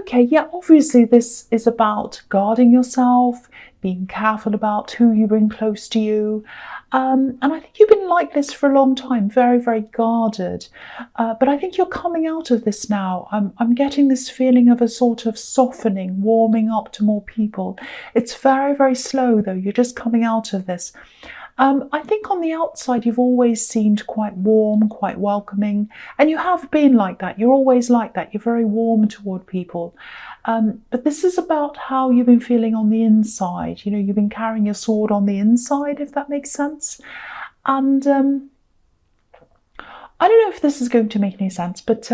Okay, yeah, obviously this is about guarding yourself, being careful about who you bring close to you. And I think you've been like this for a long time, very, very guarded. But I think you're coming out of this now. I'm getting this feeling of a sort of softening, warming up to more people. It's very, very slow, though. You're just coming out of this. I think on the outside, you've always seemed quite warm, quite welcoming, and you have been like that. You're always like that. You're very warm toward people. But this is about how you've been feeling on the inside. You know, you've been carrying your sword on the inside, if that makes sense. And I don't know if this is going to make any sense, but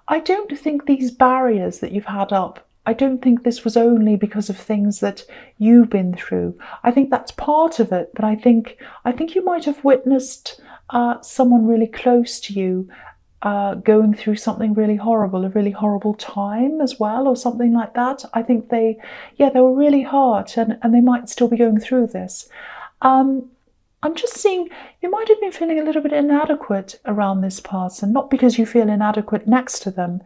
I don't think these barriers that you've had up, I don't think this was only because of things that you've been through. I think that's part of it, but I think you might have witnessed someone really close to you going through something really horrible, a really horrible time as well, or something like that. I think they were really hurt, and they might still be going through this. I'm just seeing you might have been feeling a little bit inadequate around this person, not because you feel inadequate next to them,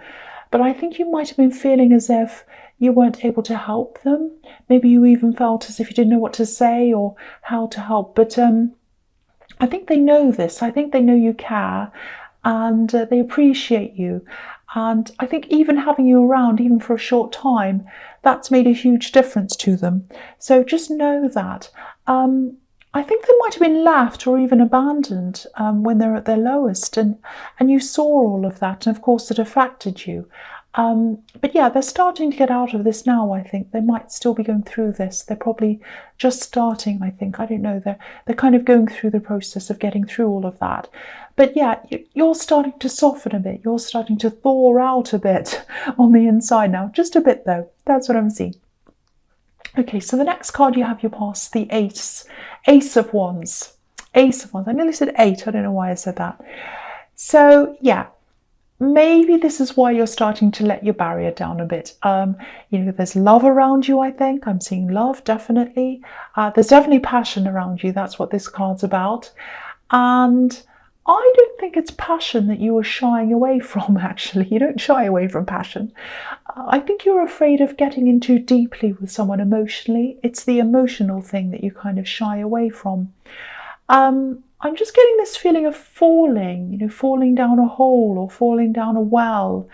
but I think you might have been feeling as if you weren't able to help them. Maybe you even felt as if you didn't know what to say or how to help. But I think they know this. I think they know you care, and they appreciate you. And I think even having you around, even for a short time, that's made a huge difference to them. So just know that. I think they might have been left or even abandoned when they're at their lowest, and you saw all of that, and of course it affected you. But yeah, they're starting to get out of this now. I think they might still be going through this. They're probably just starting, I think. I don't know. They're kind of going through the process of getting through all of that. But yeah, you're starting to soften a bit. You're starting to thaw out a bit on the inside now. Just a bit though. That's what I'm seeing. Okay, so the next card you have, you pass the Ace of Wands. Ace of Wands. I nearly said 8. I don't know why I said that. So yeah, maybe this is why you're starting to let your barrier down a bit. You know, there's love around you, I think. I'm seeing love, definitely. There's definitely passion around you. That's what this card's about. And I don't think it's passion that you are shying away from, actually. You don't shy away from passion. I think you're afraid of getting in too deeply with someone emotionally. It's the emotional thing that you kind of shy away from. I'm just getting this feeling of falling, you know, falling down a hole or falling down a well.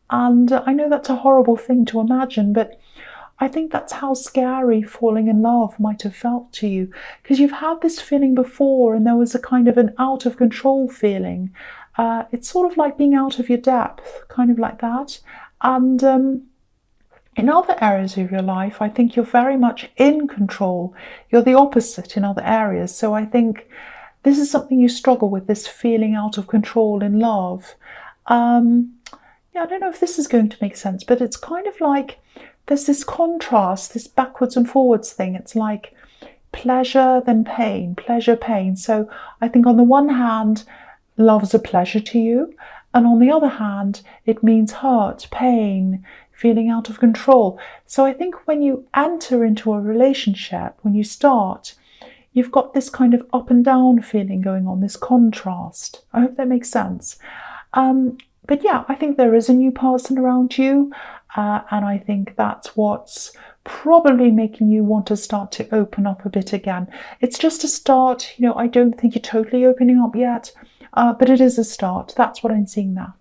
And I know that's a horrible thing to imagine, but I think that's how scary falling in love might have felt to you, because you've had this feeling before, and there was a kind of an out of control feeling. It's sort of like being out of your depth, kind of like that. And in other areas of your life, I think you're very much in control. You're the opposite in other areas. So I think this is something you struggle with, this feeling out of control in love. Yeah, I don't know if this is going to make sense, but it's kind of like there's this contrast, this backwards and forwards thing. It's like pleasure, then pain, pleasure, pain. So I think on the one hand, love's a pleasure to you. And on the other hand, it means hurt, pain, feeling out of control. So I think when you enter into a relationship, when you start, you've got this kind of up and down feeling going on, this contrast. I hope that makes sense. But yeah, I think there is a new person around you. And I think that's what's probably making you want to start to open up a bit again. It's just a start. You know, I don't think you're totally opening up yet, but it is a start. That's what I'm seeing now.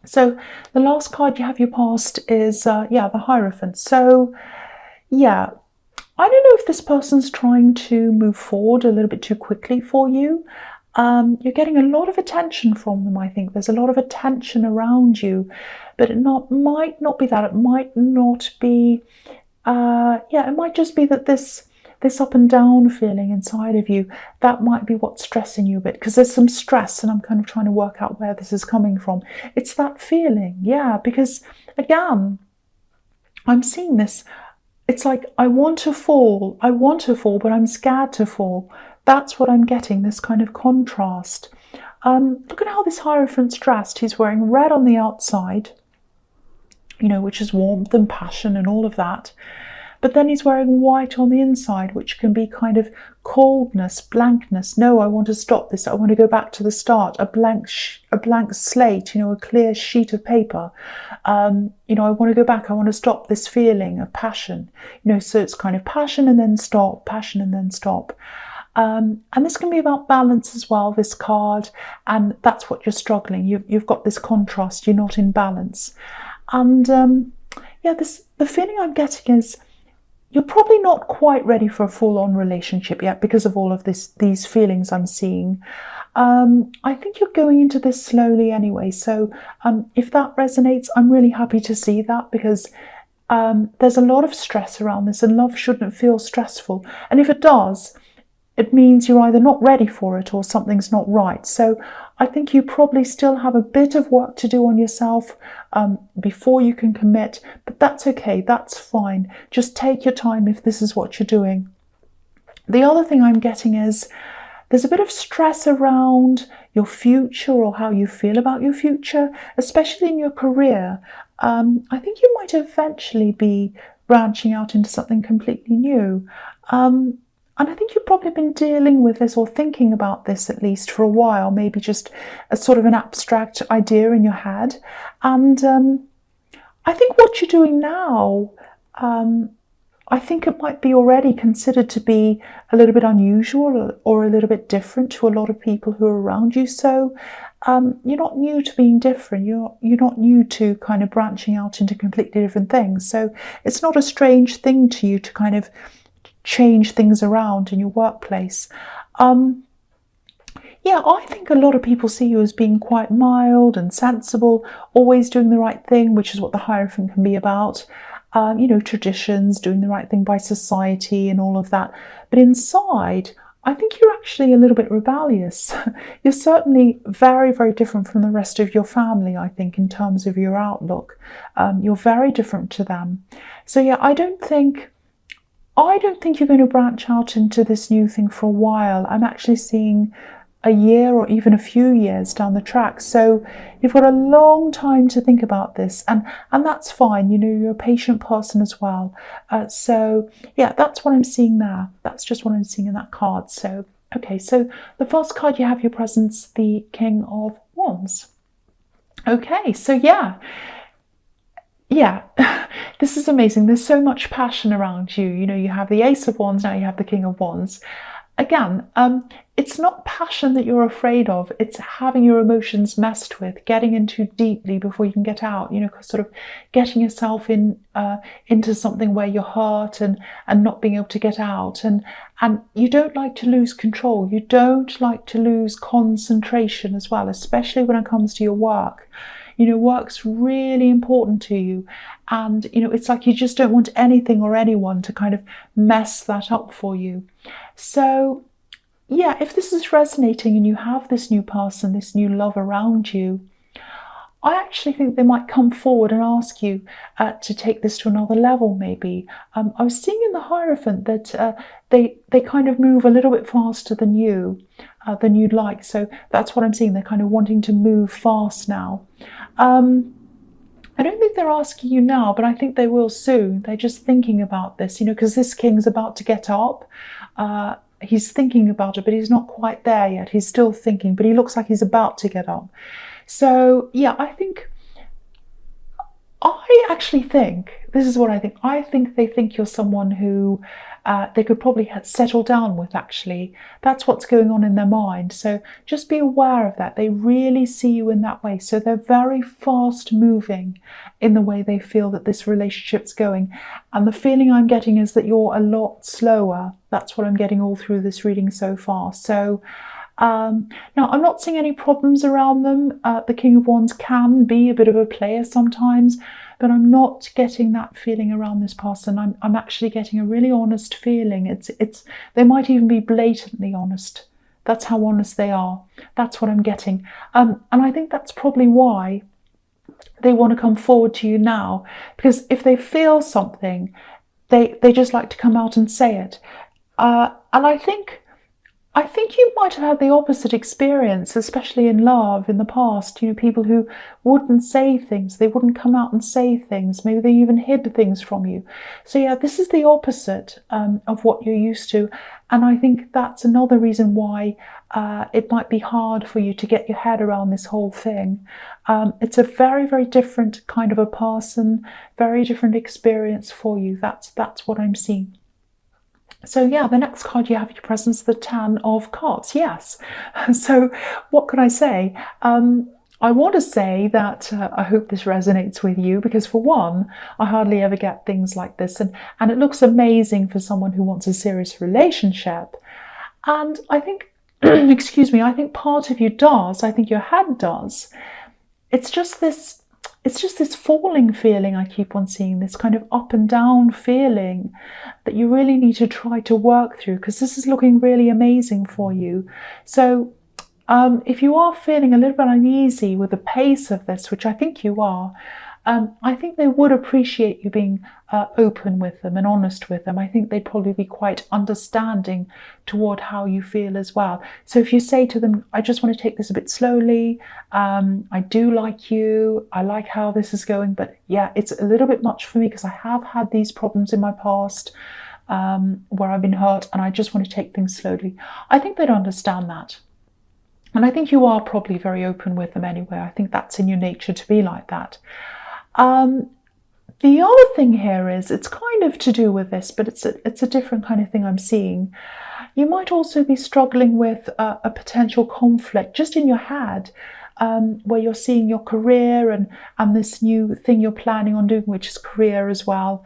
So the last card you have your past is, the Hierophant. So yeah, I don't know if this person's trying to move forward a little bit too quickly for you. You're getting a lot of attention from them, I think. There's a lot of attention around you, but it might not be that. It might not be, it might just be that this up and down feeling inside of you, that might be what's stressing you a bit, because there's some stress, and I'm kind of trying to work out where this is coming from. It's that feeling, yeah, because again, I'm seeing this. It's like, I want to fall, but I'm scared to fall. That's what I'm getting, this kind of contrast. Look at how this Hierophant's dressed. He's wearing red on the outside, you know, which is warmth and passion and all of that. but then he's wearing white on the inside, which can be kind of coldness, blankness. No, I want to stop this. I want to go back to the start. A blank slate, a clear sheet of paper. I want to go back. I want to stop this feeling of passion. So it's kind of passion and then stop, passion and then stop. And this can be about balance as well, this card, and that's what you're struggling. You've got this contrast. You're not in balance, and the feeling I'm getting is you're probably not quite ready for a full-on relationship yet because of all of these feelings I'm seeing. I think you're going into this slowly anyway. So if that resonates, I'm really happy to see that, because there's a lot of stress around this, and love shouldn't feel stressful. And if it does, it means you're either not ready for it or something's not right. So I think you probably still have a bit of work to do on yourself before you can commit, but that's okay, that's fine. Just take your time if this is what you're doing. The other thing I'm getting is there's a bit of stress around your future or how you feel about your future, especially in your career. I think you might eventually be branching out into something completely new. And I think you've probably been dealing with this or thinking about this at least for a while, maybe just a sort of an abstract idea in your head. And I think what you're doing now, I think it might be already considered to be a little bit unusual or a little bit different to a lot of people who are around you. So you're not new to being different. You're not new to kind of branching out into completely different things. So it's not a strange thing to you to kind of change things around in your workplace. I think a lot of people see you as being quite mild and sensible, always doing the right thing, which is what the Hierophant can be about. Traditions, doing the right thing by society and all of that. But inside, I think you're actually a little bit rebellious. You're certainly very, very different from the rest of your family, I think, in terms of your outlook. You're very different to them. So I don't think you're going to branch out into this new thing for a while. I'm actually seeing a year or even a few years down the track. So you've got a long time to think about this, and that's fine. You're a patient person as well. That's what I'm seeing there. That's just what I'm seeing in that card. So, okay, so the first card you have your presence, the King of Wands. Okay, so yeah, this is amazing. There's so much passion around you. You have the Ace of Wands, now you have the King of Wands. Again, it's not passion that you're afraid of. It's having your emotions messed with, getting in too deeply before you can get out, sort of getting yourself into something where you're hurt and not being able to get out. And you don't like to lose control. You don't like to lose concentration as well, especially when it comes to your work. Work's really important to you. And, it's like you just don't want anything or anyone to kind of mess that up for you. So, if this is resonating and you have this new person, this new love around you, I actually think they might come forward and ask you to take this to another level, maybe. I was seeing in the Hierophant that they kind of move a little bit faster than you'd like. So that's what I'm seeing. They're kind of wanting to move fast now. I don't think they're asking you now, but I think they will soon. They're just thinking about this, because this king's about to get up. He's thinking about it, but he's not quite there yet. He's still thinking, but he looks like he's about to get up. So, I actually think, this is what I think. I think they think you're someone who they could probably settle down with, actually. That's what's going on in their mind. So just be aware of that. They really see you in that way. So they're very fast moving in the way they feel that this relationship's going. And the feeling I'm getting is that you're a lot slower. That's what I'm getting all through this reading so far. So now, I'm not seeing any problems around them. The King of Wands can be a bit of a player sometimes, but I'm not getting that feeling around this person. I'm actually getting a really honest feeling. They might even be blatantly honest. That's how honest they are. That's what I'm getting. And I think that's probably why they want to come forward to you now, because if they feel something, they just like to come out and say it. And I think I think you might have had the opposite experience, especially in love in the past. People who wouldn't say things, they wouldn't come out and say things. Maybe they even hid things from you. So yeah, this is the opposite of what you're used to. And I think that's another reason why it might be hard for you to get your head around this whole thing. It's a very, very different kind of a person, very different experience for you. That's what I'm seeing. So yeah, the next card you have in your presence, the Ten of Cups. Yes. So what can I say? I want to say that I hope this resonates with you, because for one, I hardly ever get things like this, and it looks amazing for someone who wants a serious relationship. And I think, excuse me, I think part of you does. I think your head does. It's just this falling feeling I keep on seeing, this kind of up and down feeling that you really need to try to work through, because this is looking really amazing for you. So if you are feeling a little bit uneasy with the pace of this, which I think you are, I think they would appreciate you being open with them and honest with them. I think they'd probably be quite understanding toward how you feel as well. So if you say to them, I just want to take this a bit slowly, I do like you, I like how this is going, but yeah, it's a little bit much for me because I have had these problems in my past where I've been hurt, and I just want to take things slowly. I think they'd understand that. And I think you are probably very open with them anyway. I think that's in your nature to be like that. The other thing here is, it's kind of to do with this, but it's a different kind of thing I'm seeing. You might also be struggling with a potential conflict just in your head, where you're seeing your career and this new thing you're planning on doing, which is career as well,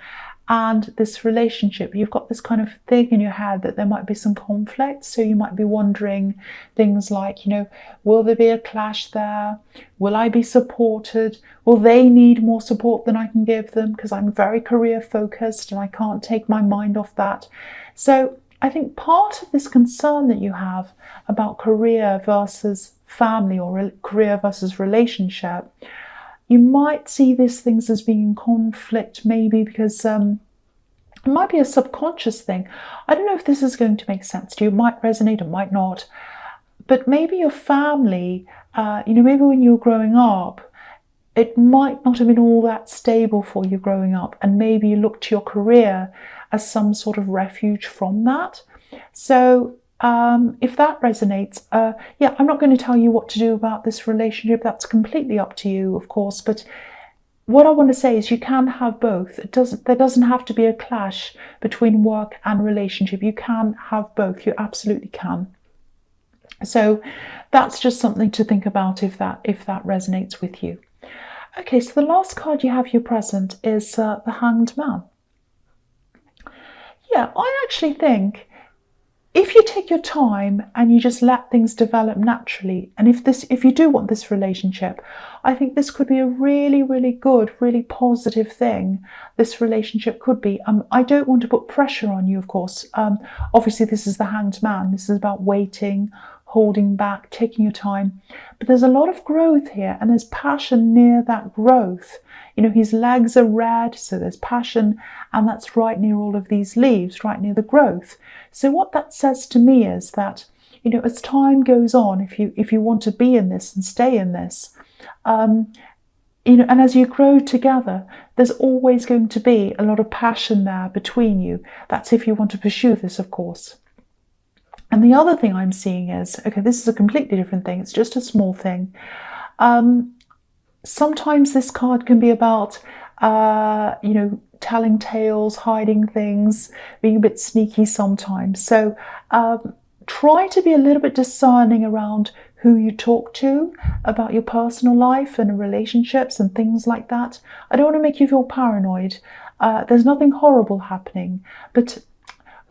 and this relationship. You've got this kind of thing in your head that there might be some conflict. So you might be wondering things like, will there be a clash there? Will I be supported? Will they need more support than I can give them? Because I'm very career focused and I can't take my mind off that. So I think part of this concern that you have about career versus family, or career versus relationship, you might see these things as being in conflict, maybe because it might be a subconscious thing. I don't know if this is going to make sense to you. It might resonate, it might not. But maybe your family, maybe when you were growing up, it might not have been all that stable for you growing up. And maybe you looked to your career as some sort of refuge from that. So if that resonates, I'm not going to tell you what to do about this relationship. That's completely up to you, of course. But what I want to say is you can have both. There doesn't have to be a clash between work and relationship. You can have both. You absolutely can. So that's just something to think about if that resonates with you. Okay, so the last card you have here present is the Hanged Man. Yeah, I actually think if you take your time and you just let things develop naturally, and if you do want this relationship, I think this could be a really, really good, really positive thing. This relationship could be. I don't want to put pressure on you, of course. Obviously, this is the Hanged Man. This is about waiting, holding back, taking your time. But there's a lot of growth here, and there's passion near that growth. His legs are red, so there's passion, and that's right near all of these leaves, right near the growth. So what that says to me is that, as time goes on, if you want to be in this and stay in this, and as you grow together, there's always going to be a lot of passion there between you. That's if you want to pursue this, of course. And the other thing I'm seeing is, okay, this is a completely different thing. It's just a small thing. Sometimes this card can be about, telling tales, hiding things, being a bit sneaky sometimes. So try to be a little bit discerning around who you talk to about your personal life and relationships and things like that. I don't want to make you feel paranoid. There's nothing horrible happening, but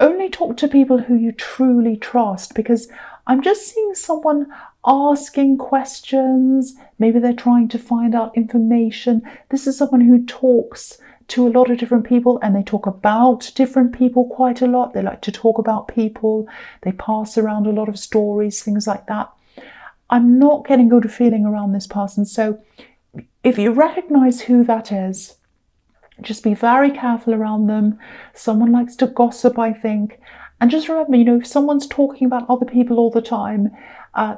only talk to people who you truly trust, because I'm just seeing someone asking questions. Maybe they're trying to find out information. This is someone who talks to a lot of different people, and they talk about different people quite a lot. They like to talk about people. They pass around a lot of stories, things like that. I'm not getting a good feeling around this person. So if you recognize who that is, just be very careful around them. Someone likes to gossip, I think, And just remember, you know, if someone's talking about other people all the time,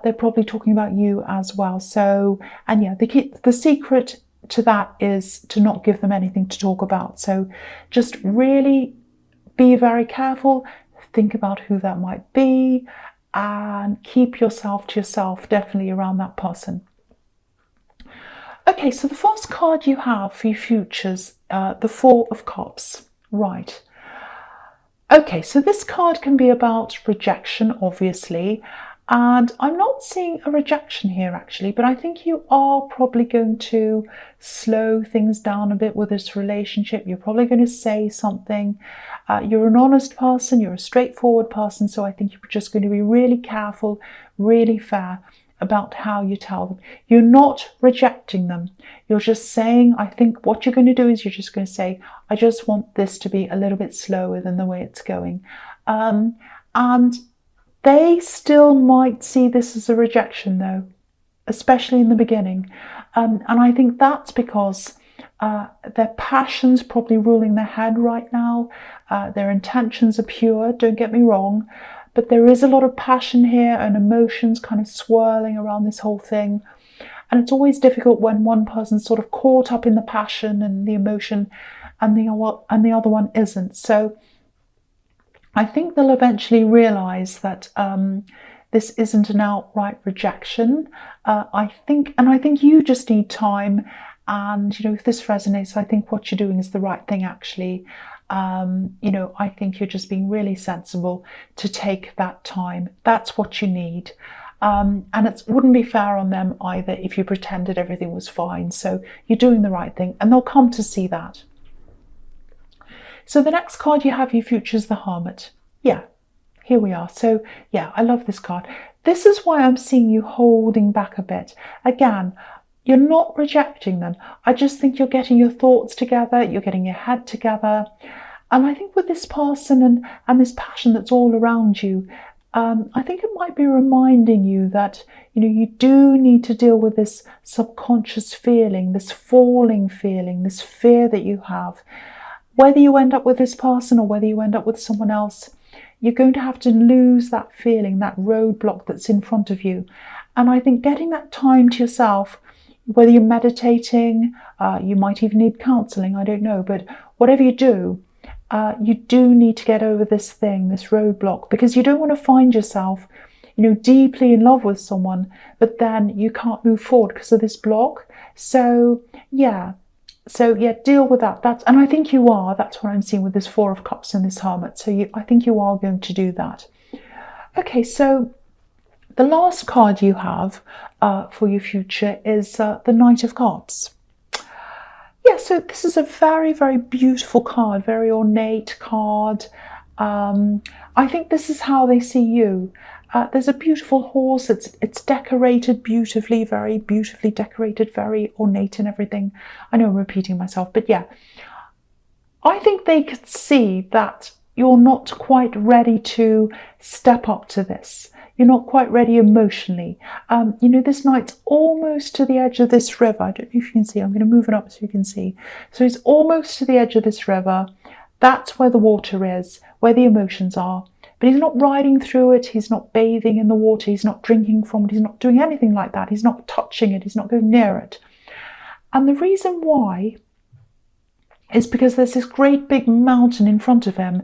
they're probably talking about you as well. So, and yeah, the secret to that is to not give them anything to talk about. So just really be very careful, think about who that might be, and keep yourself to yourself, definitely around that person. Okay, so the first card you have for your futures, the Four of Cups. Right. Okay, so this card can be about rejection, obviously, and I'm not seeing a rejection here actually, but I think you are probably going to slow things down a bit with this relationship. You're probably going to say something. You're an honest person, you're a straightforward person, so I think you're just going to be really careful, really fair about how you tell them. You're not rejecting them. You're just saying, I think what you're going to do is you're just going to say, I just want this to be a little bit slower than the way it's going. And they still might see this as a rejection though, especially in the beginning. And I think that's because their passion's probably ruling their head right now. Their intentions are pure, don't get me wrong, but there is a lot of passion here and emotions kind of swirling around this whole thing. And it's always difficult when one person's sort of caught up in the passion and the emotion and the other one isn't. So I think they'll eventually realize that this isn't an outright rejection. I think you just need time. And, you know, if this resonates, I think what you're doing is the right thing, actually. You know, I think you're just being really sensible to take that time. That's what you need. And it wouldn't be fair on them either if you pretended everything was fine. So you're doing the right thing, and they'll come to see that. So the next card you have, your future, is the Hermit. Yeah, here we are. So yeah, I love this card. This is why I'm seeing you holding back a bit. Again, you're not rejecting them. I just think you're getting your thoughts together, you're getting your head together. And I think with this person and this passion that's all around you, I think it might be reminding you that, you know, you do need to deal with this subconscious feeling, this falling feeling, this fear that you have. Whether you end up with this person or whether you end up with someone else, you're going to have to lose that feeling, that roadblock that's in front of you. And I think getting that time to yourself, whether you're meditating, you might even need counselling, I don't know, but whatever you do need to get over this thing, this roadblock, because you don't want to find yourself, you know, deeply in love with someone, but then you can't move forward because of this block. So yeah, deal with that. And I think you are. That's what I'm seeing with this Four of Cups and this Hermit. So I think you are going to do that. Okay, so the last card you have for your future is the Knight of Cups. Yeah, so this is a very, very beautiful card, very ornate card. I think this is how they see you. There's a beautiful horse. It's decorated beautifully, very beautifully decorated, very ornate and everything. I know I'm repeating myself, but yeah. I think they could see that you're not quite ready to step up to this. You're not quite ready emotionally. You know, this knight's almost to the edge of this river. I don't know if you can see. I'm going to move it up so you can see. So he's almost to the edge of this river. That's where the water is, where the emotions are. But he's not riding through it. He's not bathing in the water. He's not drinking from it. He's not doing anything like that. He's not touching it. He's not going near it. And the reason why is because there's this great big mountain in front of him.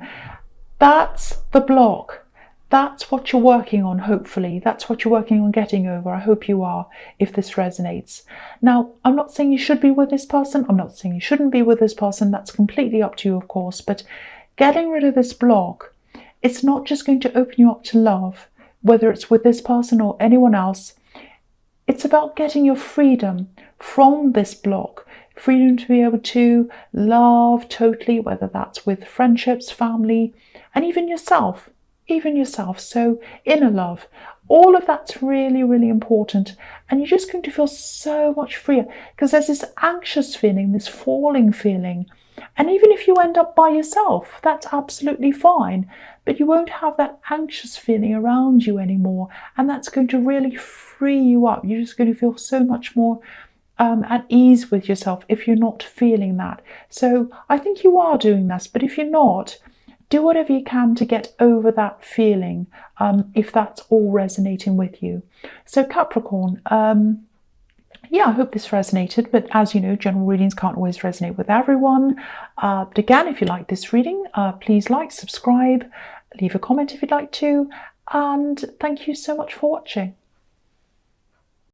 That's the block. That's what you're working on, hopefully. That's what you're working on getting over. I hope you are, if this resonates. Now, I'm not saying you should be with this person. I'm not saying you shouldn't be with this person. That's completely up to you, of course. But getting rid of this block, it's not just going to open you up to love, whether it's with this person or anyone else. It's about getting your freedom from this block. Freedom to be able to love totally, whether that's with friendships, family, and even yourself. So inner love, all of that's really, really important. And you're just going to feel so much freer because there's this anxious feeling, this falling feeling. And even if you end up by yourself, that's absolutely fine. But you won't have that anxious feeling around you anymore. And that's going to really free you up. You're just going to feel so much more at ease with yourself if you're not feeling that. So I think you are doing this. But if you're not, do whatever you can to get over that feeling, if that's all resonating with you. So Capricorn, yeah, I hope this resonated, but as you know, general readings can't always resonate with everyone. But again, if you like this reading, please like, subscribe, leave a comment if you'd like to, and thank you so much for watching.